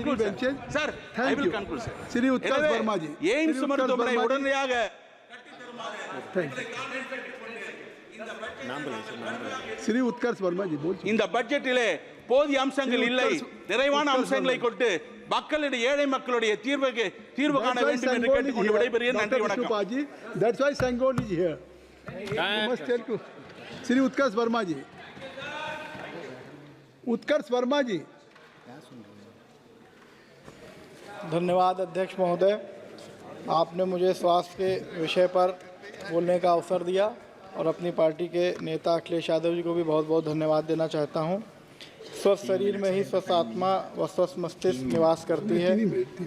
conclude, sir. Sir, I will conclude, sir. Shri Utkarsh Verma ji. AIIMS மருத்துவமனை உடனடியாக Shri Utkarsh Verma ji, बोल. இந்த பட்ஜெட்டிலே போதிய அம்சங்கள் இல்லை, நிறைவான அம்சங்களை கொண்டு மக்களுடைய ஏழை மக்களுடைய தீர்வு காண வேண்டும் என்று கேட்டுக்கொண்டு விடைபெறுகிறேன். நன்றி, வணக்கம். That's why Sangol is here. You must tell to Shri Utkarsh Verma ji. उत्कर्ष वर्मा जी. धन्यवाद अध्यक्ष महोदय, आपने मुझे स्वास्थ्य के विषय पर बोलने का अवसर दिया और अपनी पार्टी के नेता अखिलेश यादव जी को भी बहुत बहुत धन्यवाद देना चाहता हूं। स्वस्थ शरीर में ही स्वस्थ आत्मा व स्वस्थ मस्तिष्क निवास करती है।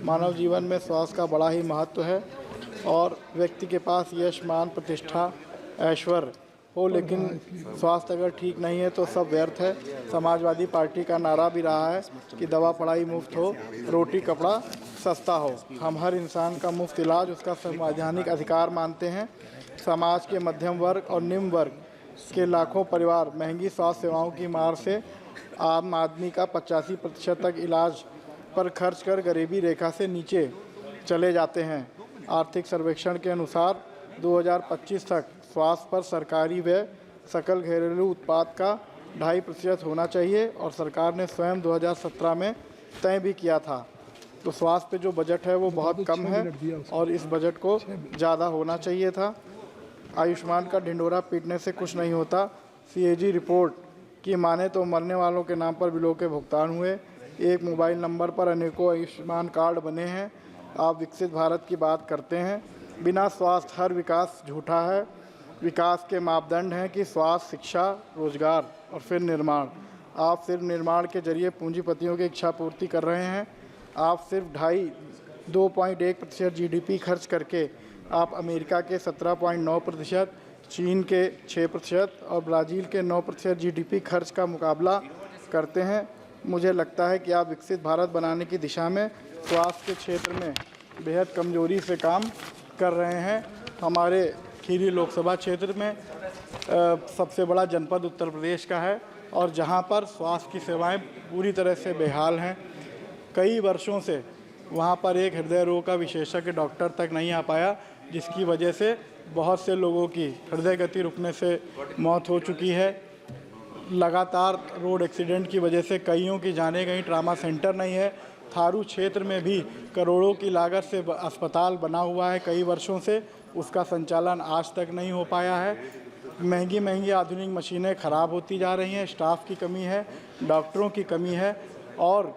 मानव जीवन में स्वास्थ्य का बड़ा ही महत्व है और व्यक्ति के पास यश, मान, प्रतिष्ठा, ऐश्वर्य हो, लेकिन स्वास्थ्य अगर ठीक नहीं है तो सब व्यर्थ है। समाजवादी पार्टी का नारा भी रहा है कि दवा पढ़ाई मुफ्त हो, रोटी कपड़ा सस्ता हो। हम हर इंसान का मुफ्त इलाज उसका संवैधानिक अधिकार मानते हैं। समाज के मध्यम वर्ग और निम्न वर्ग के लाखों परिवार महंगी स्वास्थ्य सेवाओं की मार से आम आदमी का 85% तक इलाज पर खर्च कर गरीबी रेखा से नीचे चले जाते हैं। आर्थिक सर्वेक्षण के अनुसार 2025 तक स्वास्थ्य पर सरकारी व्यय सकल घरेलू उत्पाद का 2.5% होना चाहिए और सरकार ने स्वयं 2017 में तय भी किया था। तो स्वास्थ्य पे जो बजट है वो बहुत कम है और इस बजट को ज़्यादा होना चाहिए था। आयुष्मान का ढिंढोरा पीटने से कुछ नहीं होता। CAG रिपोर्ट की माने तो मरने वालों के नाम पर बिलों के भुगतान हुए। एक मोबाइल नंबर पर अनेकों आयुष्मान कार्ड बने हैं। आप विकसित भारत की बात करते हैं, बिना स्वास्थ्य हर विकास झूठा है। विकास के मापदंड हैं कि स्वास्थ्य, शिक्षा, रोजगार और फिर निर्माण। आप सिर्फ निर्माण के जरिए पूंजीपतियों की इच्छा पूर्ति कर रहे हैं। आप सिर्फ 2.1% GDP खर्च करके आप अमेरिका के 17.9%, चीन के 6% और ब्राज़ील के 9% GDP खर्च का मुकाबला करते हैं। मुझे लगता है कि आप विकसित भारत बनाने की दिशा में स्वास्थ्य के क्षेत्र में बेहद कमजोरी से काम कर रहे हैं। हमारे खीरी लोकसभा क्षेत्र में सबसे बड़ा जनपद उत्तर प्रदेश का है और जहां पर स्वास्थ्य की सेवाएं पूरी तरह से बेहाल हैं। कई वर्षों से वहां पर एक हृदय रोग का विशेषज्ञ डॉक्टर तक नहीं आ पाया, जिसकी वजह से बहुत से लोगों की हृदय गति रुकने से मौत हो चुकी है। लगातार रोड एक्सीडेंट की वजह से कईयों की जाने कहीं ट्रामा सेंटर नहीं है। थारू क्षेत्र में भी करोड़ों की लागत से अस्पताल बना हुआ है कई वर्षों से, उसका संचालन आज तक नहीं हो पाया है। महंगी महंगी आधुनिक मशीनें ख़राब होती जा रही हैं, स्टाफ की कमी है, डॉक्टरों की कमी है और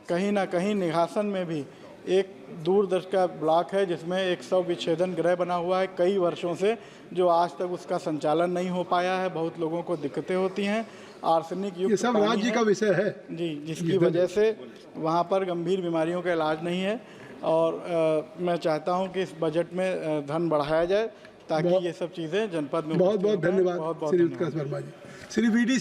कहीं ना कहीं निघासन में भी एक दूरदर्श का ब्लॉक है जिसमें 100 विच्छेदन गृह बना हुआ है कई वर्षों से, जो आज तक उसका संचालन नहीं हो पाया है। बहुत लोगों को दिक्कतें होती हैं। आर्सेनिक युक्त, ये सब राज्य का विषय है जी, जिसकी वजह से वहाँ पर गंभीर बीमारियों का इलाज नहीं है। और मैं चाहता हूँ कि इस बजट में धन बढ़ाया जाए ताकि ये सब चीज़ें जनपद में। बहुत बहुत धन्यवाद श्री उत्कर्ष वर्मा जी। श्री VD